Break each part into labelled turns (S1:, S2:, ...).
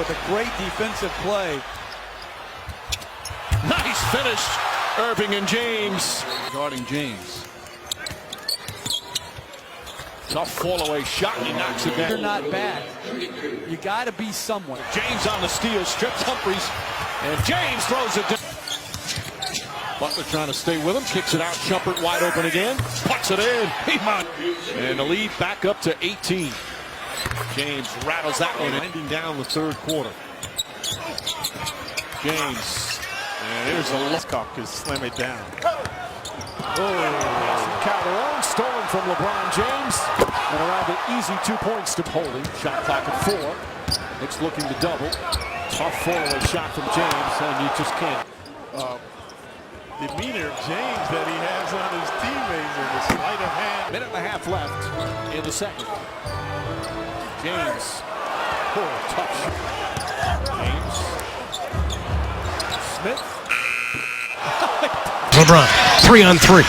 S1: With a great defensive play.
S2: Nice finish, Irving and James.
S1: Guarding James.
S2: Tough fall-away shot, and he knocks it down.
S1: They're not bad. You got to be someone.
S2: James on the steal, strips Humphries, and James throws it down. Butler trying to stay with him, kicks it out, Shumpert wide open again, puts it in. And the lead back up to 18. James rattles that one, winding down the third quarter. James, and here's a look.
S3: Could slam it down.
S2: Calderon, stolen from LeBron James, and around an easy 2 points to Holding. Shot clock at 4. Knicks looking to double. Tough fall-away shot from James, and you just can't.
S3: Demeanor of James that he has on his teammates and the sleight of hand.
S2: Minute and a half left in the second. James, tough shot. James, Smith.
S4: LeBron, 3-on-3.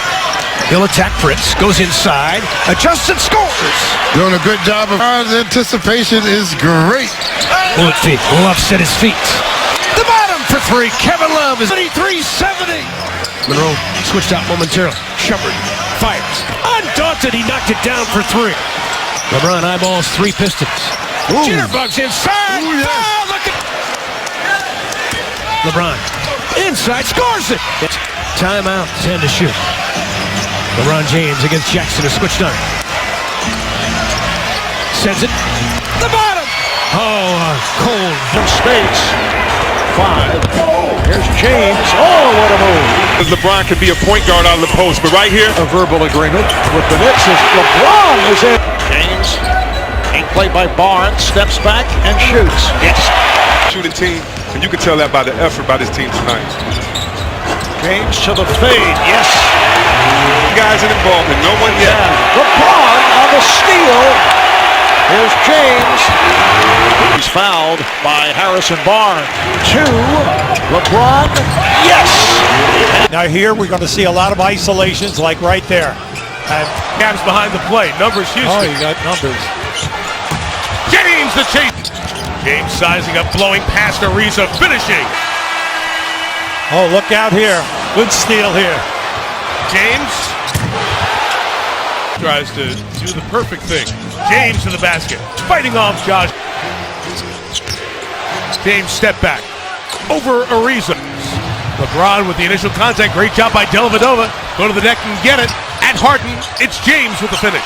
S4: He'll attack Fritz, goes inside, adjusts and scores.
S5: Doing a good job of anticipation is great.
S4: Bullet feet, Love set his feet. The bottom for 3, Kevin Love is 73-70. Monroe switched out momentarily. Shumpert fires. Undaunted, he knocked it down for 3. LeBron eyeballs 3 Pistons. Jitterbugs inside.
S5: Ooh, yes.
S4: Oh, look at LeBron. Inside, scores it. Timeout, 10 to shoot. LeBron James against Jackson is switched on. Sends it. The bottom. Oh, cold from space. 5. Here's James. Oh, what a move.
S6: LeBron could be a point guard out of the post, but right here,
S4: A verbal agreement with the Knicks as LeBron is in. James, being played by Barnes, steps back and shoots. Yes.
S6: shooting team, and you can tell that by the effort by this team tonight.
S4: James to the fade, yes.
S6: Guys in involvement, no one yet.
S4: LeBron on the steal. Here's James. He's fouled by Harrison Barnes. 2. LeBron, yes.
S7: Now here we're going to see a lot of isolations like right there. And
S3: Cavs behind the play. Numbers Houston.
S7: oh, you got numbers.
S3: James the chase. James sizing up, blowing past Ariza, finishing.
S7: Oh, look out here. Good steal here.
S3: James tries to do the perfect thing. James to the basket, fighting off Josh. James step back over Ariza. LeBron with the initial contact. Great job by Dellavedova. Go to the deck and get it. At Harden, it's James with the finish.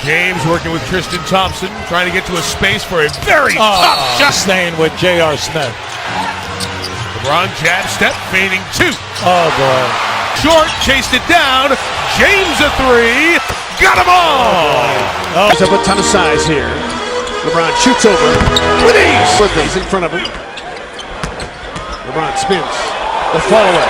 S3: James working with Tristan Thompson, trying to get to a space for a very tough shot.
S7: Staying with J.R. Smith.
S3: LeBron jab step, fading 2.
S7: Oh, boy.
S3: Short, chased it down. James a 3. Got them all.
S7: Oh,
S4: There's a ton of size here. LeBron shoots over with ease. He's in front of him. LeBron spins. The fall away.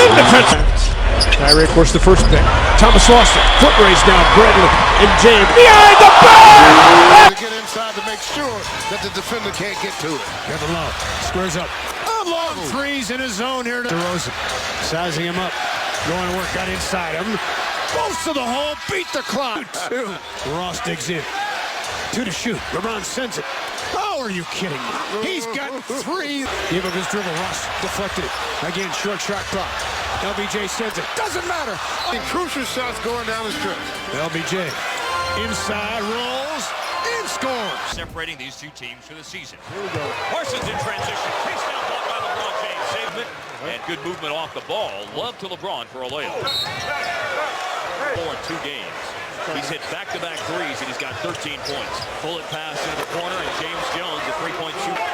S4: In defense. Kyrie, of course, the first pick. Thomas lost it. Foot raised down. Bradley and James behind the back.
S5: To get inside to make sure that the defender can't get to it.
S4: Kevin Love squares up. Long threes in his zone here. DeRozan sizing him up. Going to work. Got inside him. Goes to the hole. Beat the clock. 2. Ross digs in. 2 to shoot. LeBron sends it. Oh, are you kidding me? He's got 3. Give him his dribble. Ross deflected it. Again, short shot clock. LBJ sends it. Doesn't matter.
S5: And crucial shots going down the stretch.
S4: LBJ inside rolls and scores.
S8: Separating these two teams for the season. Here we go. Parsons in transition. Takes down block by LeBron James. Saved it. And good movement off the ball. Love to LeBron for a layup. 4 in 2 games. He's hit back-to-back threes, and he's got 13 points. Pull it pass into the corner, and James Jones, a 3-point shooter.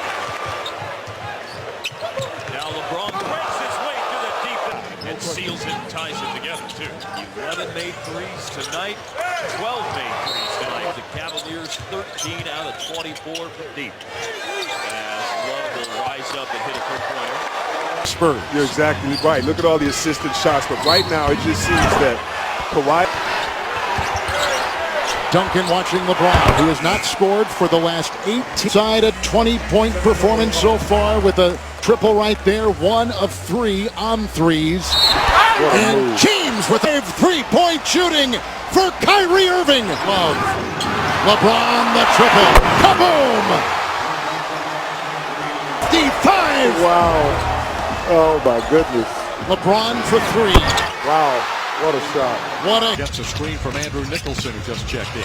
S8: Now LeBron breaks his way to the deep and seals it and ties it together, too. 11 made threes tonight, 12 made threes tonight. The Cavaliers 13 out of 24 from deep. As Love will rise up and hit a three-pointer.
S6: Spur, you're exactly right. Look at all the assisted shots, but right now it just seems that Kawhi.
S9: Duncan watching LeBron, who has not scored for the last 18. Side a 20-point performance so far with a triple right there. 1 of 3 on threes. And James with a 3-point shooting for Kyrie Irving. Love. LeBron the triple. Kaboom!
S6: Wow. Oh, my goodness.
S9: LeBron for three.
S6: Wow. What a shot.
S9: What a
S2: Gets a screen from Andrew Nicholson, who just checked in.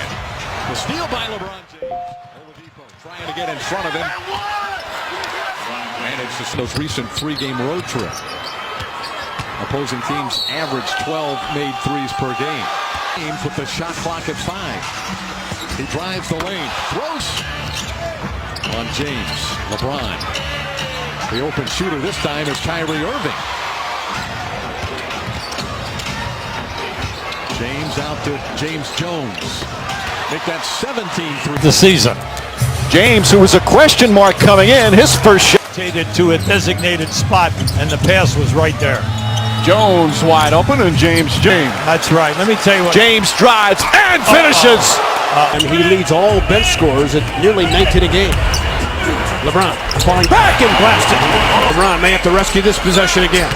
S2: The steal by LeBron James. Oladipo trying to get in front of him. Managed to those recent three-game road trip. Opposing teams average 12 made threes per game. James with the shot clock at 5. He drives the lane, throws on James. LeBron. The open shooter this time is Kyrie Irving. James out to James Jones. Make that 17-3.
S7: The season.
S2: James, who was a question mark coming in, his first shot.
S7: To a designated spot, and the pass was right there.
S2: Jones wide open, and James.
S7: That's right. Let me tell you what.
S2: James drives and finishes.
S4: And he leads all bench scorers at nearly 19 a game. LeBron falling back and blasted. LeBron may have to rescue this possession again.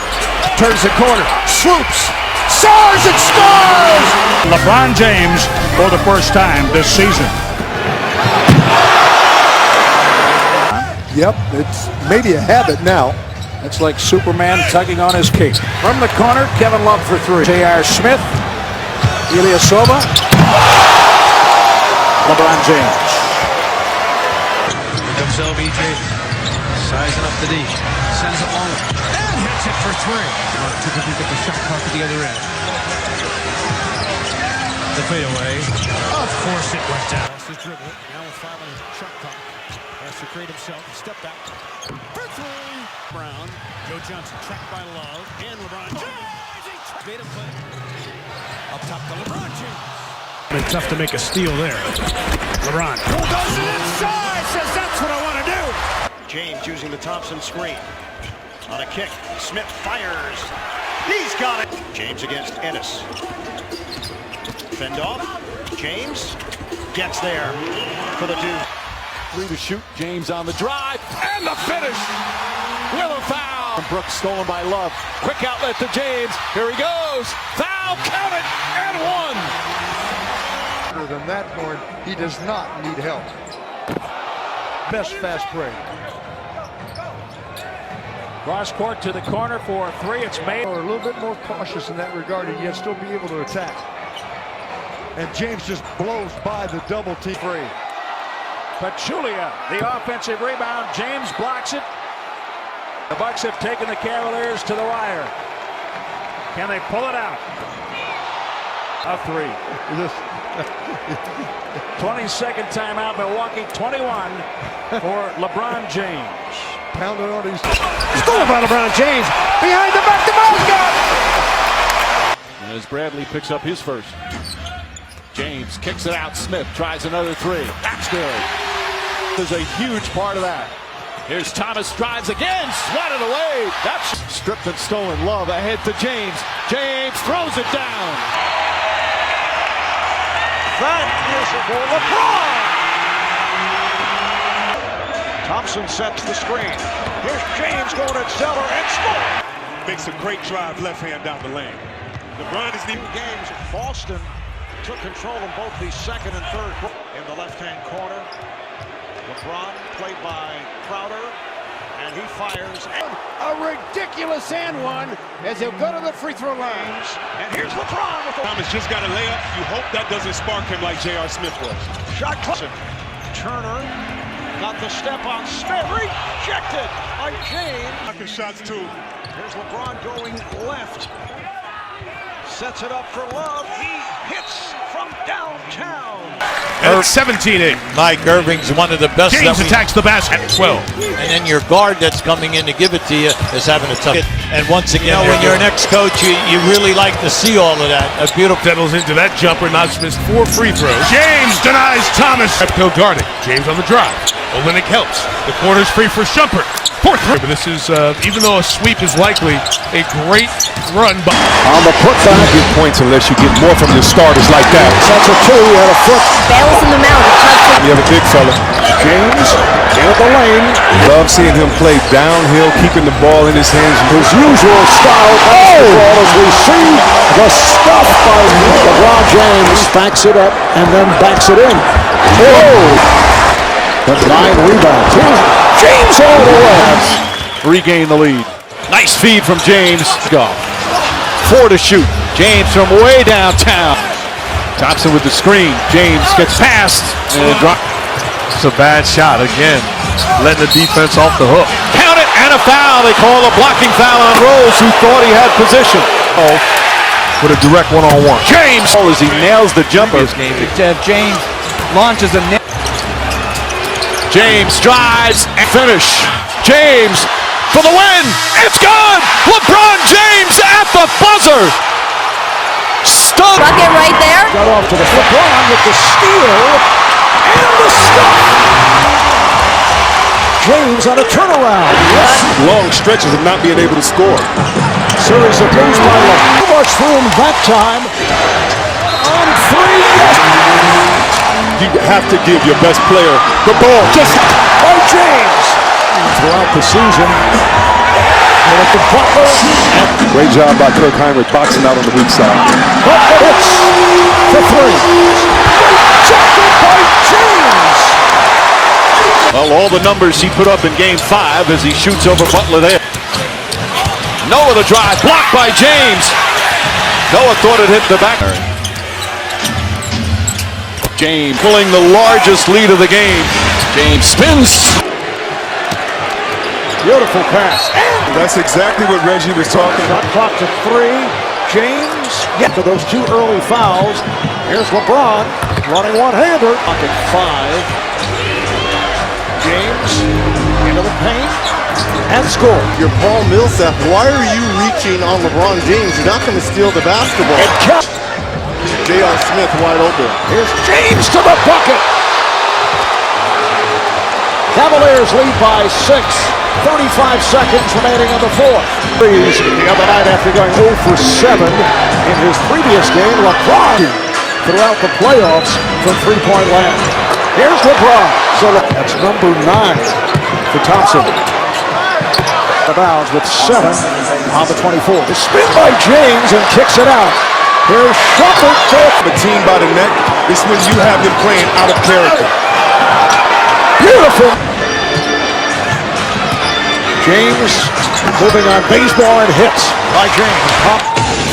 S4: Turns the corner, swoops, soars and scores!
S3: LeBron James for the first time this season.
S6: Yep, it's maybe a habit now.
S4: It's like Superman tugging on his cape. From the corner, Kevin Love for three. J.R. Smith, Ilyasova, LeBron James.
S10: Here comes LBJ, sizing up the D, sends it long, and hits it for three. Typically get the shot clock at the other end. The fadeaway, of course it went down.
S4: Lost his dribble, now with 5 on his shot clock. Has to create himself, step back, for three. Brown, Joe Johnson tracked by Love, and LeBron James. Made him play. Up top to LeBron James. Been tough to make a steal there. LeBron goes inside, says that's what I want to do. James using the Thompson screen. On a kick, Smith fires. He's got it. James against Ennis. Fend off. James gets there for the two.
S2: 3 to shoot. James on the drive and the finish with a foul. Brooks stolen by Love. Quick outlet to James. Here he goes. Foul, count it, and one.
S5: Other than that point, he does not need help. Best fast break.
S4: Cross court to the corner for three. It's made.
S5: Or a little bit more cautious in that regard, and yet still be able to attack. And James just blows by the double team free.
S4: Pachulia, the offensive rebound. James blocks it. The Bucks have taken the Cavaliers to the wire. Can they pull it out? A three. 22nd timeout, Milwaukee 21 for LeBron James.
S5: Pounded on his...
S4: Stolen by LeBron James. Behind the back, the ball.
S2: And as Bradley picks up his first. James kicks it out. Smith tries another three. That's good. There's a huge part of that. Here's Thomas, drives again, swatted away. That's stripped and stolen. Love ahead to James. James throws it down.
S4: That is for LeBron. Thompson sets the screen. Here's James going at Zeller and score.
S6: Makes a great drive left hand down the lane. LeBron is leaving
S4: Games. Boston took control in both the second and third. In the left-hand corner, LeBron played by Crowder, and he fires. A ridiculous and one as he'll go to the free throw line. And here's LeBron with the...
S6: Thomas just got a layup. You hope that doesn't spark him like J.R. Smith was.
S4: Shot clock. Turner got the step on Smith. Rejected by James.
S6: Knocking shots too.
S4: Here's LeBron going left. Sets it up for Love. He hits from downtown.
S3: And it's 17-8.
S7: Mike Irving's one of the best.
S3: James attacks the basket at 12.
S7: And then your guard that's coming in to give it to you is having a tough. And once again, when you're an ex-coach, you really like to see all of that. A beautiful.
S3: Settles into that jumper, not missed 4 free throws. James denies Thomas. Pepco guarding. James on the drive. Olenek helps. The corner's free for Shumpert. 4th three. But this is, even though a sweep is likely, a great run.
S6: On the putback, get points unless you get more from your starters like that.
S4: That's a two at a foot.
S11: Bails in the mouth.
S6: You have a big fella. James in the lane. Love seeing him play downhill, keeping the ball in his hands. His usual style. As we see the stuff by LeBron James.
S9: backs it up and then backs it in. Oh! But 9 rebounds. Here's James all the way.
S2: regain the lead. Nice feed from James. Go. 4 to shoot. James from way downtown. Thompson with the screen. James gets past and drop.
S3: It's a bad shot again, letting the defense off the hook.
S2: Count it and a foul. They call a blocking foul on Rose, who thought he had position.
S3: Oh, with a direct one-on-one.
S2: James, as he nails the jumper.
S1: James launches a net.
S2: James drives and finish. James for the win. It's good. LeBron James at the buzzer. Stuck.
S11: Bucket right there.
S9: Got off to the LeBron with the steal and the stuff. James on a turnaround.
S6: Long stretches of not being able to score.
S9: Series of moves by LeBron. Too much room that time. On 3. Yes.
S6: You have to give your best player the ball.
S9: Just by James. Throughout the season. With the Butler.
S6: Great job by Kirk Heinrich boxing out on the weak side.
S9: Butler hits for 3. Jacket by James.
S2: Well, all the numbers he put up in Game 5 as he shoots over Butler there. Noah the drive, blocked by James. Noah thought it hit the back. James pulling the largest lead of the game. James spins.
S9: Beautiful pass.
S6: That's exactly what Reggie was talking about.
S9: Clock to 3. James. To those 2 early fouls. Here's LeBron running one-hander. Pocket 5. James into the paint and score.
S12: You're Paul Millsap. Why are you reaching on LeBron James? You're not going to steal the basketball. J.R. Smith wide open.
S9: Here's James to the bucket. Cavaliers lead by 6. 35 seconds remaining on the 4th. The other night after going 0 for 7 in his previous game, LeBron throughout the playoffs from three-point land. Here's LeBron. So that's number 9 for Thompson. The bounds with 7 on the 24. The spin by James and kicks it out. Here's Shumpert.
S6: The team by the neck. This when you have them playing out of character.
S9: Beautiful. James moving on baseball and hits by James.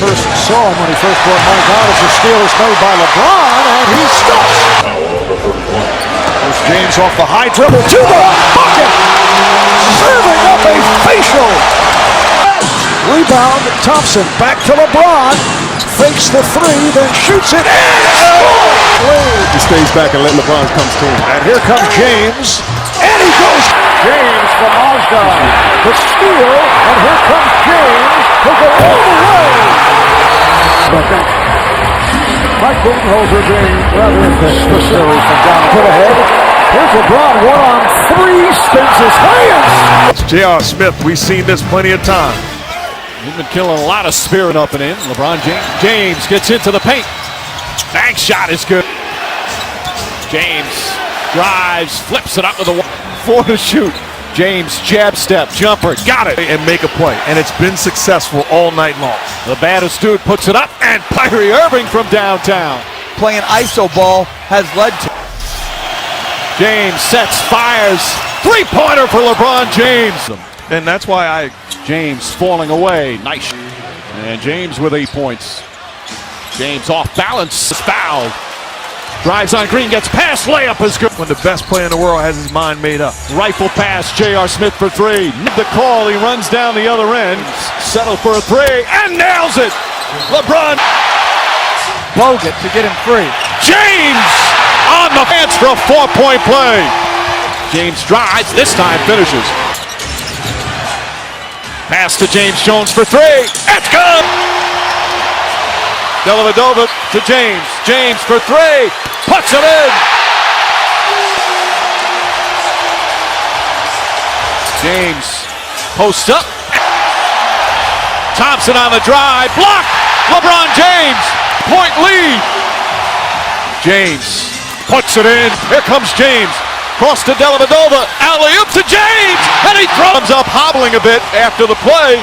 S9: First saw him when he first brought Mike out as the steal is made by LeBron, and he stops. There's James off the high dribble to the bucket. Serving up a facial. Rebound, Thompson back to LeBron. Fakes the 3, then shoots it and scores.
S6: He stays back and let LeBron come to him.
S9: And here comes James. And he goes. James from Osdod. The steal. And here comes James to go all the way. Mike Budenholzer being rather impatient from down to the head. Here's LeBron 1-on-3. Spins his hands.
S3: J.R. Smith, we've seen this plenty of times.
S2: He's been killing a lot of spirit up and in. LeBron James. James gets into the paint. Bank shot is good. James drives, flips it up with a 4 to shoot. James jab step, jumper, got it.
S3: And make a play. And it's been successful all night long.
S2: The baddest dude puts it up, and Kyrie Irving from downtown.
S1: Playing ISO ball has led to.
S2: James sets, fires. 3-pointer for LeBron James.
S3: And that's why
S2: James falling away. Nice. And James with 8 points. James off balance. Fouled. Drives on Green, gets past, layup is good.
S3: when the best player in the world has his mind made up.
S2: Rifle pass, J.R. Smith for 3. The call, he runs down the other end. Settle for a 3 and nails it. LeBron.
S1: Bogut to get him free.
S2: James on the fence for a 4-point play. James drives, this time finishes. Pass to James Jones for 3. It's good. Dellavedova to James. James for 3. Puts it in. James posts up. Thompson on the drive. Block. LeBron James. Point lead. James puts it in. Here comes James. Cross to Dellavedova. Alley-oop to James. And he throws up, hobbling a bit after the play.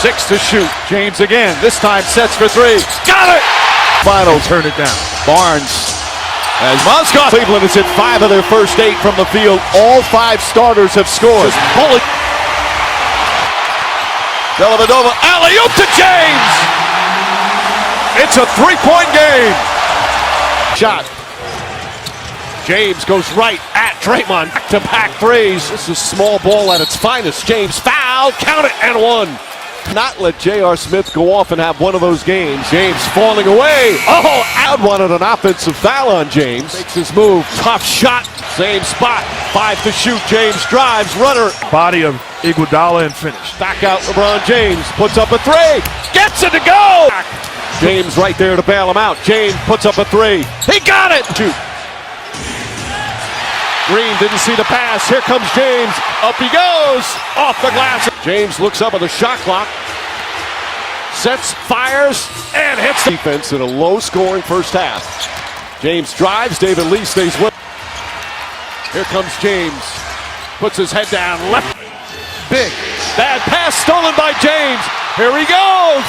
S2: 6 to shoot. James again. This time sets for 3. Got it.
S3: Final turn it down.
S2: Barnes As Mozgov, Cleveland is at 5 of their first 8 from the field. All 5 starters have scored. Bullet. Dellavedova, alley-oop to James. It's a 3-point game. Shot. James goes right at Draymond. Back-to-back threes. This is small ball at its finest. James foul, count it, and 1. Not let J.R. Smith go off and have one of those games. James falling away. Oh, Ad wanted an offensive foul on James. Makes his move. Tough shot. Same spot. 5 to shoot. James drives. Runner.
S3: Body of Iguodala and finish.
S2: Back out LeBron James. Puts up a 3. Gets it to go. James right there to bail him out. James puts up a 3. He got it. Shoot. Green didn't see the pass. Here comes James. Up he goes. Off the glass. James looks up at the shot clock. Sets, fires, and hits the defense in a low-scoring first half. James drives. David Lee stays with. Here comes James. Puts his head down. Left. Big. Bad pass stolen by James. Here he goes.